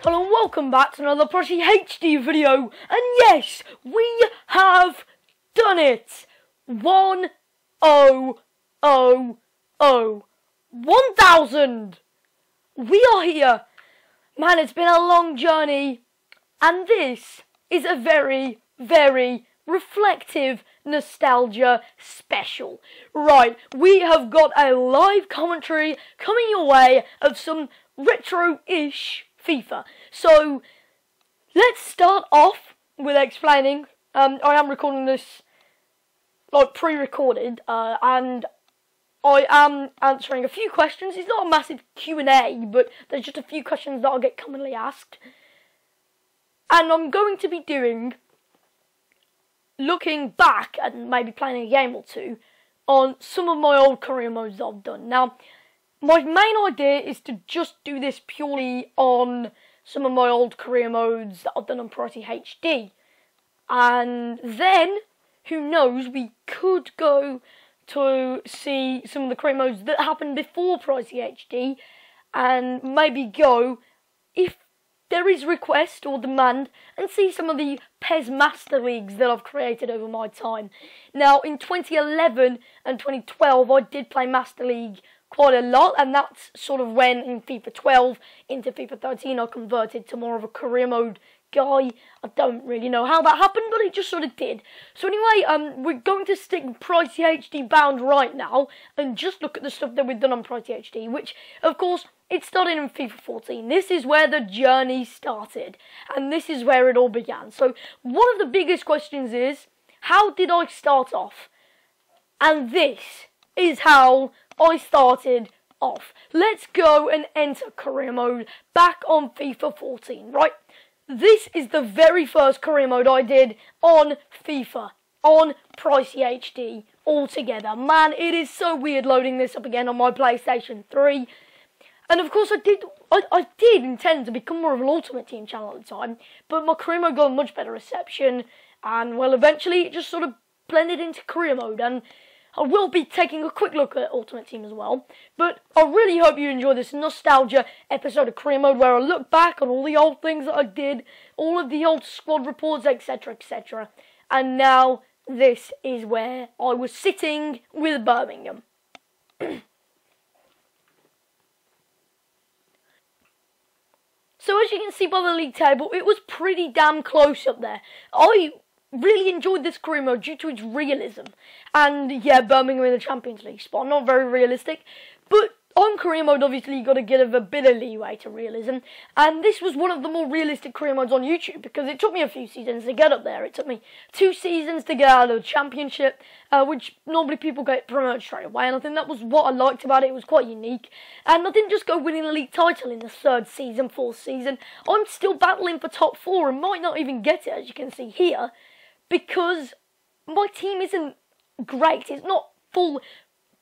Hello and welcome back to another PriceyHD video, and yes, we have done it! 1000! 1000! We are here! Man, it's been a long journey, and this is a very, very reflective nostalgia special. Right, we have got a live commentary coming your way of some retro-ish FIFA. So, let's start off with explaining. I am recording this like pre-recorded, and I am answering a few questions. It's not a massive Q&A, but there's just a few questions that I get commonly asked. And I'm going to be looking back and maybe playing a game or two on some of my old career modes that I've done. Now, my main idea is to just do this purely on some of my old career modes that I've done on PriceyHD. And then, who knows, we could go to see some of the career modes that happened before PriceyHD and maybe go, if there is request or demand, and see some of the PES Master Leagues that I've created over my time. Now, in 2011 and 2012, I did play Master League quite a lot, and that's sort of when in FIFA 12 into FIFA 13 I converted to more of a career mode guy. I don't really know how that happened, but it just sort of did. So anyway, we're going to stick PriceyHD bound right now and just look at the stuff that we've done on PriceyHD, which, of course, it started in FIFA 14. This is where the journey started, and this is where it all began. So one of the biggest questions is, how did I start off? And this is how I started off. Let's go and enter career mode back on FIFA 14, right? This is the very first career mode I did on FIFA, on PriceyHD altogether. Man, it is so weird loading this up again on my PlayStation 3. And of course I did intend to become more of an Ultimate Team channel at the time, but my career mode got a much better reception, and well, eventually it just sort of blended into career mode, and I will be taking a quick look at Ultimate Team as well. But I really hope you enjoy this nostalgia episode of career mode, where I look back on all the old things that I did, all of the old squad reports, etc, etc. And now this is where I was sitting with Birmingham. So as you can see by the league table, it was pretty damn close up there. I really enjoyed this career mode due to its realism. And yeah, Birmingham in the Champions League spot, not very realistic. But on career mode, obviously, you got to give a bit of leeway to realism. And this was one of the more realistic career modes on YouTube, because it took me a few seasons to get up there. It took me 2 seasons to get out of the Championship, which normally people get promoted straight away. And I think that was what I liked about it. It was quite unique. And I didn't just go winning the league title in the 3rd season, 4th season. I'm still battling for top 4 and might not even get it, as you can see here, because my team isn't great. It's not full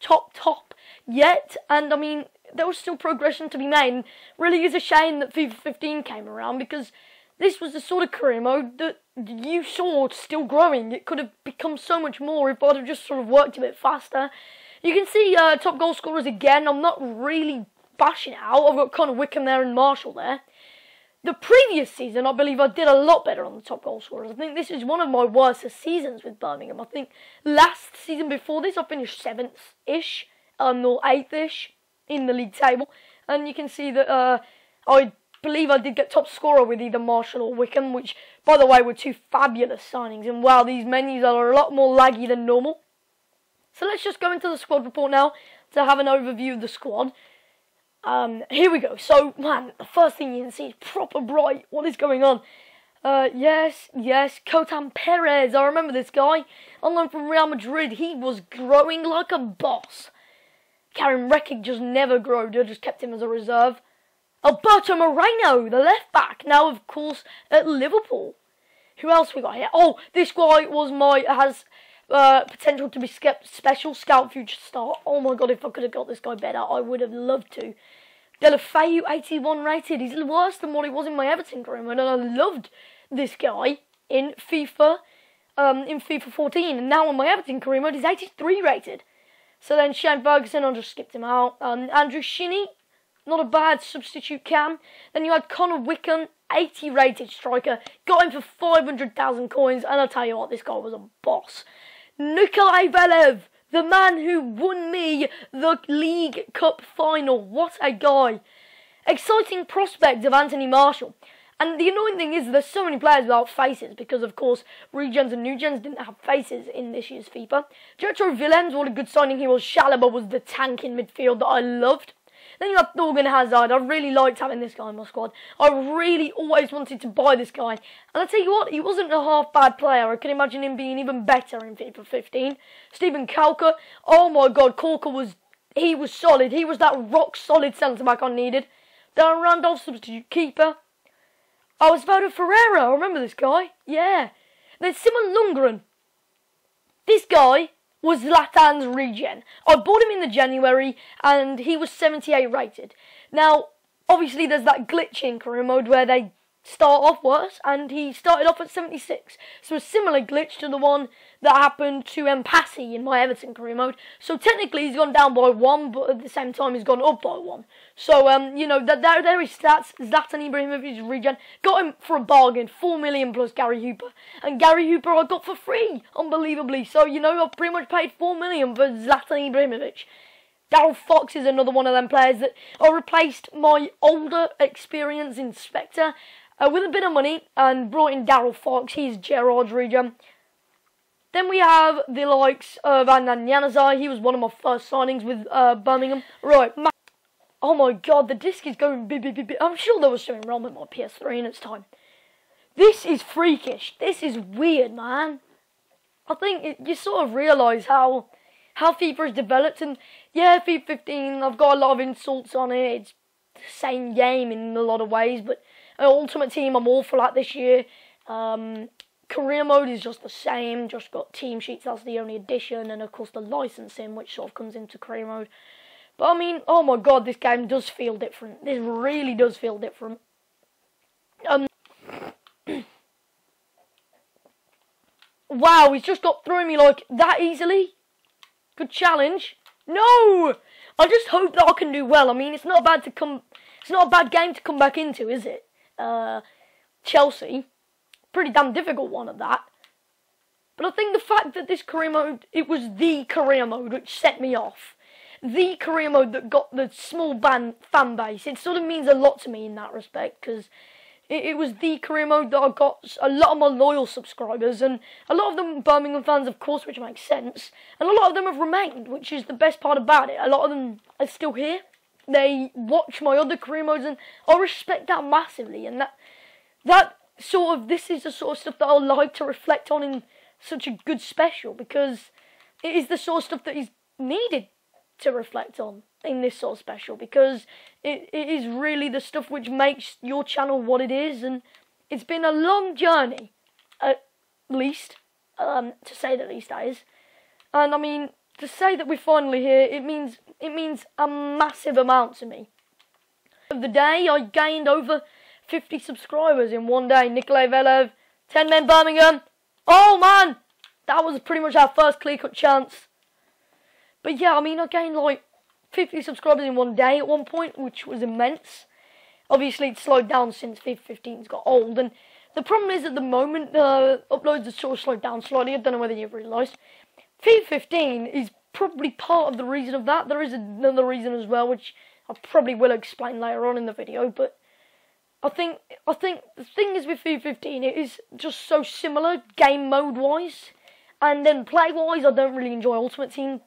top yet, and I mean, there was still progression to be made. And really is a shame that FIFA 15 came around, because this was the sort of career mode that you saw still growing. It could have become so much more if I'd have just sort of worked a bit faster. You can see top goal scorers again. I'm not really bashing it out. I've got Connor Wickham there and Marshall there. The previous season, I believe I did a lot better on the top goal scorers. I think this is one of my worst seasons with Birmingham. I think last season before this, I finished 7th-ish, or 8th-ish in the league table. And you can see that I believe I did get top scorer with either Marshall or Wickham, which, by the way, were 2 fabulous signings. And wow, these menus are a lot more laggy than normal. So let's just go into the squad report now to have an overview of the squad. Here we go. So, man, the first thing you can see is proper bright. What is going on? Yes, Cotan Perez. I remember this guy. On loan from Real Madrid. He was growing like a boss. Karen Reckick just never grew. I just kept him as a reserve. Alberto Moreno, the left back. Now, of course, at Liverpool. Who else we got here? Oh, this guy has potential to be special scout future star. Oh my god, if I could have got this guy better, I would have loved to. Delafeu, 81 rated. He's worse than what he was in my Everton career mode, and I loved this guy in FIFA 14. And now on my Everton career mode, he's 83 rated. So then Shane Ferguson, I just skipped him out. Andrew Shinnie, not a bad substitute cam. Then you had Connor Wickham, 80 rated striker, got him for 500,000 coins, and I'll tell you what, this guy was a boss. Nikolai Velev, the man who won me the League Cup final. What a guy. Exciting prospect of Anthony Marshall. And the annoying thing is there's so many players without faces because, of course, regens and new gens didn't have faces in this year's FIFA. Jetro Willems, what a good signing he was. Chalobah was the tank in midfield that I loved. Then you have Thorgan Hazard. I really liked having this guy in my squad. I really always wanted to buy this guy. And I tell you what, he wasn't a half bad player. I can imagine him being even better in FIFA 15. Stephen Kalka. Oh my God, Kalka was solid. He was that rock solid centre back I needed. Darren Randolph, substitute keeper. Osvaldo Ferreira, I remember this guy. Yeah. Then Simon Lundgren. This guy was Zlatan's regen. I bought him in the January and he was 78 rated. Now, obviously there's that glitch in career mode where they start off worse, and he started off at 76. So a similar glitch to the one that happened to Mpassi in my Everton career mode. So technically he's gone down by 1, but at the same time he's gone up by 1. So, you know, there is stats. Zlatan Ibrahimovic's regen. Got him for a bargain, 4 million plus Gary Hooper. And Gary Hooper I got for free, unbelievably. So, you know, I've pretty much paid 4 million for Zlatan Ibrahimovic. Darryl Fox is another one of them players that I replaced my older experienced Inspector with a bit of money and brought in Darryl Fox. He's Gerrard's regen. Then we have the likes of Adnan Januzaj. He was one of my first signings with Birmingham. Right. Oh my God, the disc is going beep, beep, beep, beep. I'm sure there was something wrong with my PS3 in its time. This is freakish. This is weird, man. I think you sort of realise how FIFA has developed. And yeah, FIFA 15, I've got a lot of insults on it. It's the same game in a lot of ways, but Ultimate Team I'm awful at this year. Career mode is just the same, just got team sheets, that's the only addition, and of course the licensing, which sort of comes into career mode. But I mean, oh my God, this game does feel different. This really does feel different. Wow, he's just got through me like that easily. Good challenge. No! I just hope that I can do well. I mean, it's not a bad game to come back into, is it? Chelsea. Pretty damn difficult one at that. But I think the fact that this career mode, it was the career mode which set me off. The career mode that got the small fan base. It sort of means a lot to me in that respect, because it was the career mode that I got a lot of my loyal subscribers, and a lot of them Birmingham fans, of course, which makes sense. And a lot of them have remained, which is the best part about it. A lot of them are still here. They watch my other career modes, and I respect that massively. And this is the sort of stuff that I like to reflect on in such a good special, because it is the sort of stuff that is needed to reflect on in this sort of special, because it is really the stuff which makes your channel what it is. And it's been a long journey, at least, to say the least, that is. And I mean, to say that we're finally here, it means a massive amount to me. Of the day, I gained over 50 subscribers in one day. Nikolai Velev, 10 men Birmingham. Oh man, that was pretty much our first clear-cut chance. But yeah, I mean, I gained like 50 subscribers in one day at one point, which was immense. Obviously, it's slowed down since FIFA 15's got old, and the problem is at the moment, uploads have sort of slowed down slightly. I don't know whether you've realised. FIFA 15 is probably part of the reason of that. There is another reason as well, which I probably will explain later on in the video, but I think the thing is with FIFA 15, it is just so similar game mode wise, and then play wise, I don't really enjoy Ultimate Team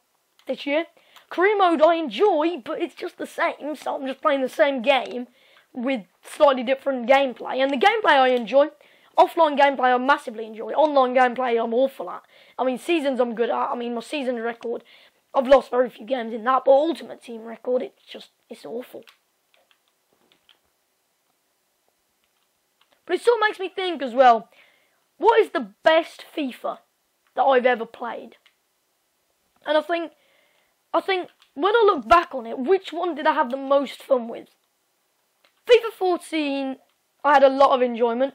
this year. Career mode I enjoy, but it's just the same, so I'm just playing the same game with slightly different gameplay. And the gameplay I enjoy, offline gameplay I massively enjoy, online gameplay I'm awful at. I mean, seasons I'm good at. I mean, my season record, I've lost very few games in that, but Ultimate Team record, it's awful. But it sort of makes me think as well, what is the best FIFA that I've ever played? And I think when I look back on it, which one did I have the most fun with? FIFA 14, I had a lot of enjoyment.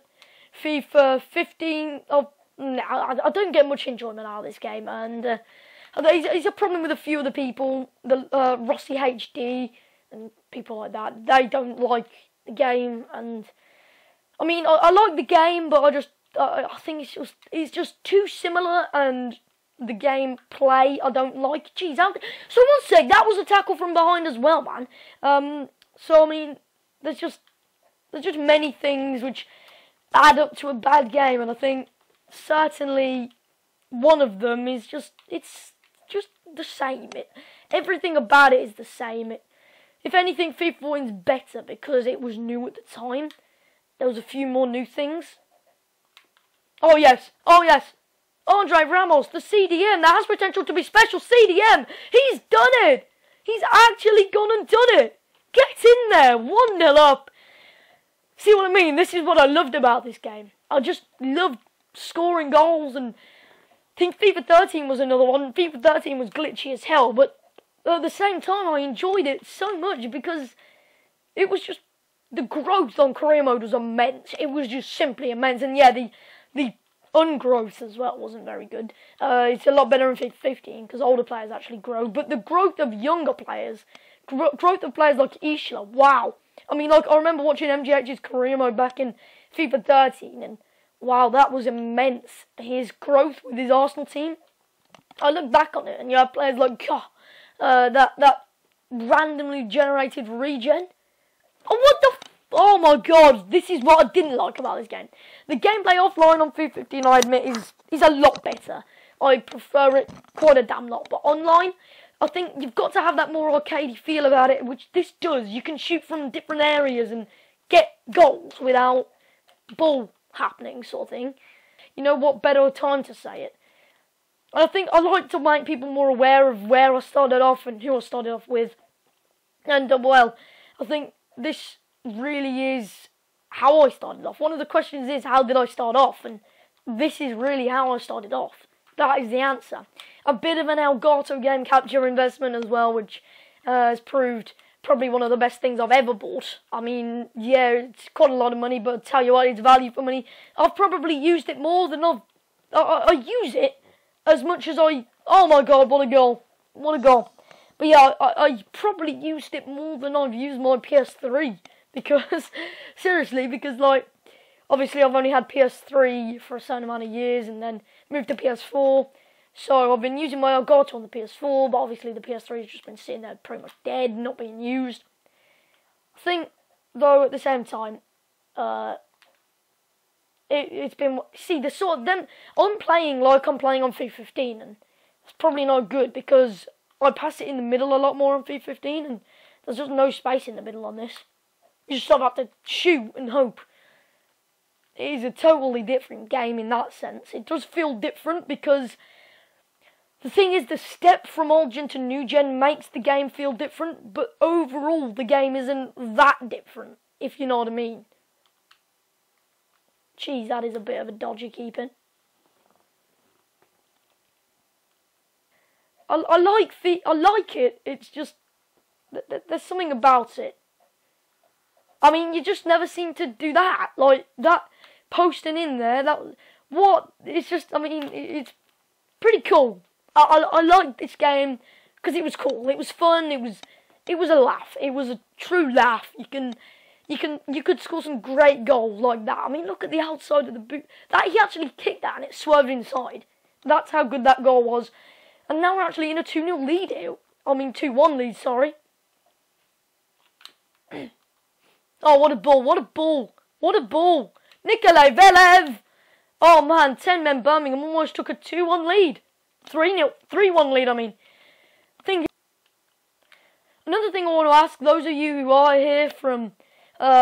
FIFA 15, I don't get much enjoyment out of this game, and there's a problem with a few of the people. The PriceyHD, and people like that, they don't like the game. And I mean, I like the game, but I think it's just too similar, and the gameplay I don't like. Jeez, so one sec, that was a tackle from behind as well, man. So I mean, there's just many things which add up to a bad game, and I think certainly one of them is it's just the same. Everything about it is the same. If anything, FIFA wins better because it was new at the time. There was a few more new things. Oh yes, Andre Ramos, the CDM, that has potential to be special. CDM, he's done it. He's actually gone and done it. Get in there, 1-0 up. See what I mean? This is what I loved about this game. I just loved scoring goals, and I think FIFA 13 was another one. FIFA 13 was glitchy as hell, but at the same time I enjoyed it so much because it was just, the growth on career mode was immense. It was just simply immense, and yeah, the ungrowth as well wasn't very good. It's a lot better in FIFA 15 because older players actually grow, but the growth of younger players, growth of players like Isla, wow. I mean, like, I remember watching MGH's career mode back in FIFA 13, and wow, that was immense. His growth with his Arsenal team. I look back on it, and you have players like that randomly generated regen. Oh, what the? Oh my God! This is what I didn't like about this game. The gameplay offline on FIFA 15, I admit, is a lot better. I prefer it quite a damn lot. But online, I think you've got to have that more arcadey feel about it, which this does. You can shoot from different areas and get goals without ball happening, sort of thing. You know what better time to say it? I think I like to make people more aware of where I started off and who I started off with. And, well, I think this really is how I started off. One of the questions is, how did I start off? And this is really how I started off. That is the answer. A bit of an Elgato game capture investment as well, which has proved probably one of the best things I've ever bought. I mean, yeah, it's quite a lot of money, but I tell you what, it's value for money. I've probably used it more than I use it as much as oh my God, what a goal. What a goal. But yeah, I probably used it more than I've used my PS3. Because, seriously, because, like, obviously I've only had PS3 for a certain amount of years and then moved to PS4. So I've been using my Elgato on the PS4, but obviously the PS3 has just been sitting there pretty much dead, not being used. I think, though, at the same time, it's been, see, the sort of them, I'm playing like I'm playing on FIFA 15, and it's probably not good because I pass it in the middle a lot more on FIFA 15, and there's just no space in the middle on this. You just have to shoot and hope. It is a totally different game in that sense. It does feel different because the thing is, the step from old gen to new gen makes the game feel different, but overall the game isn't that different, if you know what I mean. Jeez, that is a bit of a dodgy keeping. I like it. It's just there's something about it. I mean, you just never seem to do that. Like, that posting in there, it's just, I mean, it's pretty cool. I liked this game because it was cool. It was fun. It was a laugh. It was a true laugh. You could score some great goals like that. I mean, look at the outside of the boot. He actually kicked that and it swerved inside. That's how good that goal was. And now we're actually in a 2-0 lead here. I mean, 2-1 lead, sorry. Oh, what a ball, what a ball, what a ball. Nikolai Velev. Oh, man, 10-men Birmingham almost took a 2-1 lead. 3-1 lead, I mean. Another thing I want to ask those of you who are here from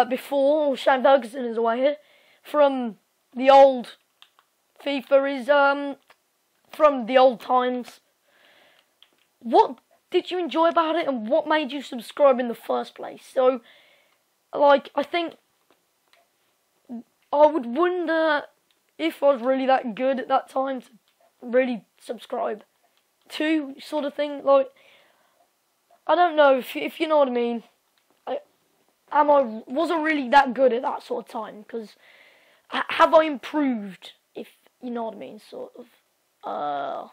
before, Shane Ferguson is away here, from the old FIFA is, from the old times. What did you enjoy about it and what made you subscribe in the first place? So, like, I think I would wonder if I was really that good at that time to really subscribe to, sort of thing. Like, I don't know if you know what I mean. Was I really that good at that sort of time? Because have I improved? If you know what I mean, sort of.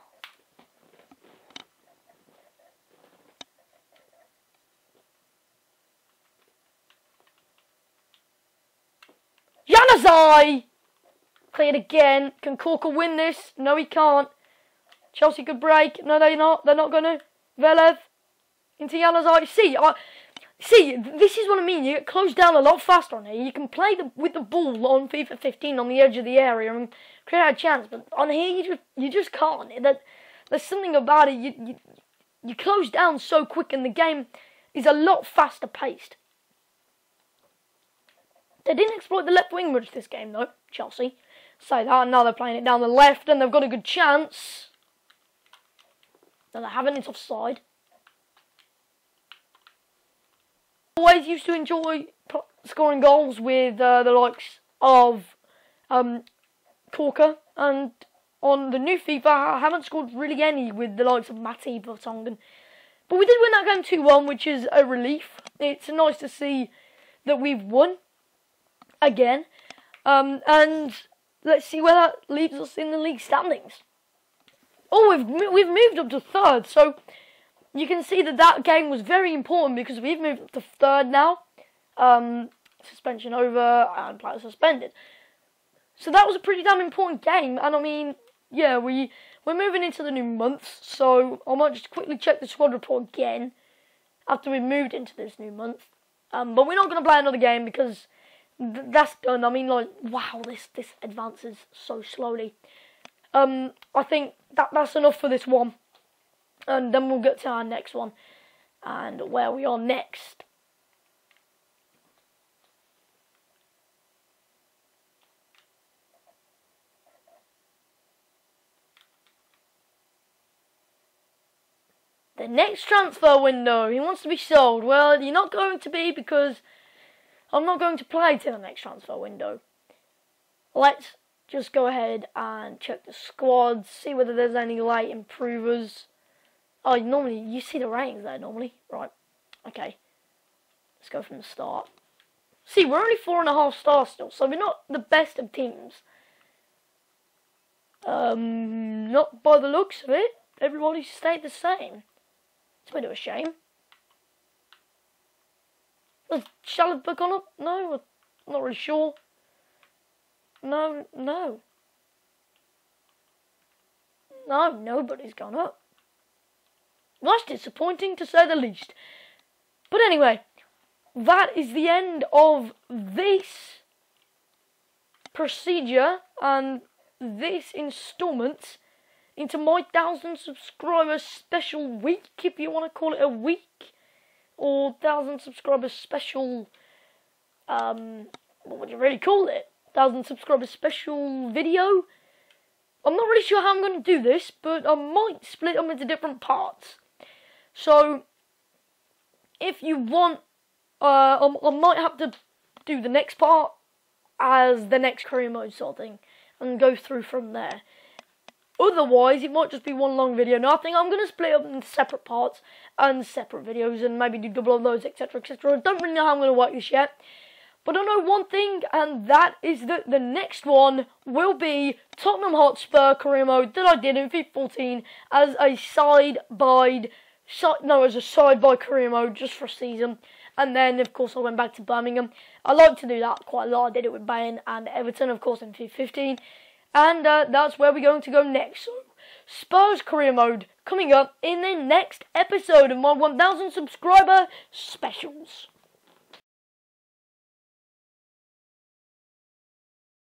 Sigh. Cleared again. Can Corker win this? No, he can't. Chelsea could break. No, they're not. They're not going to. Velev. Into Januzaj. See, this is what I mean. You get closed down a lot faster on here. You can play with the ball on FIFA 15 on the edge of the area and create a chance. But on here, you just can't. There's something about it. You close down so quick, and the game is a lot faster paced. They didn't exploit the left wing much this game, though, Chelsea. Say that, now they're playing it down the left, and they've got a good chance. No, they haven't, it's offside. Always used to enjoy scoring goals with the likes of Corker, and on the new FIFA, I haven't scored really any with the likes of Matip or Tongan. But we did win that game 2-1, which is a relief. It's nice to see that we've won again. And let's see where that leaves us in the league standings. Oh, we've moved up to third, so you can see that game was very important because we've moved up to third now. Suspension over and player suspended. So that was a pretty damn important game, and I mean, yeah, we're moving into the new month, so I might just quickly check the squad report again after we've moved into this new month. But we're not going to play another game because that's done. I mean, like, wow, this advances so slowly. I think that's enough for this one, and then we'll get to our next one and where we are next. The next transfer window, he wants to be sold. Well, you're not going to be, because I'm not going to play till the next transfer window. Let's just go ahead and check the squads, see whether there's any late improvers. Oh, normally, you see the ratings there normally. Right, okay. Let's go from the start. See, we're only 4.5 stars still, so we're not the best of teams. Not by the looks of it. Everybody stayed the same. It's a bit of a shame. Has Chalobah gone up? No, I'm not really sure. No, nobody's gone up. That's disappointing, to say the least. But anyway, that is the end of this procedure and this instalment into my 1,000 subscribers special week, if you want to call it a week, or 1,000 subscribers special, what would you really call it? 1,000 subscribers special video? I'm not really sure how I'm going to do this, but I might split them into different parts. So, if you want, I might have to do the next part as the next career mode sort of thing, and go through from there. Otherwise, it might just be one long video. Now, I think I'm going to split up into separate parts and separate videos and maybe do double of those, etc., etc. I don't really know how I'm going to work this yet. But I know one thing, and that is that the next one will be Tottenham Hotspur career mode that I did in FIFA 14 as a side-by career mode just for a season. And then, of course, I went back to Birmingham. I like to do that quite a lot. I did it with Bayern and Everton, of course, in FIFA 15. And that's where we're going to go next. So, Spurs career mode coming up in the next episode of my 1,000 subscriber specials.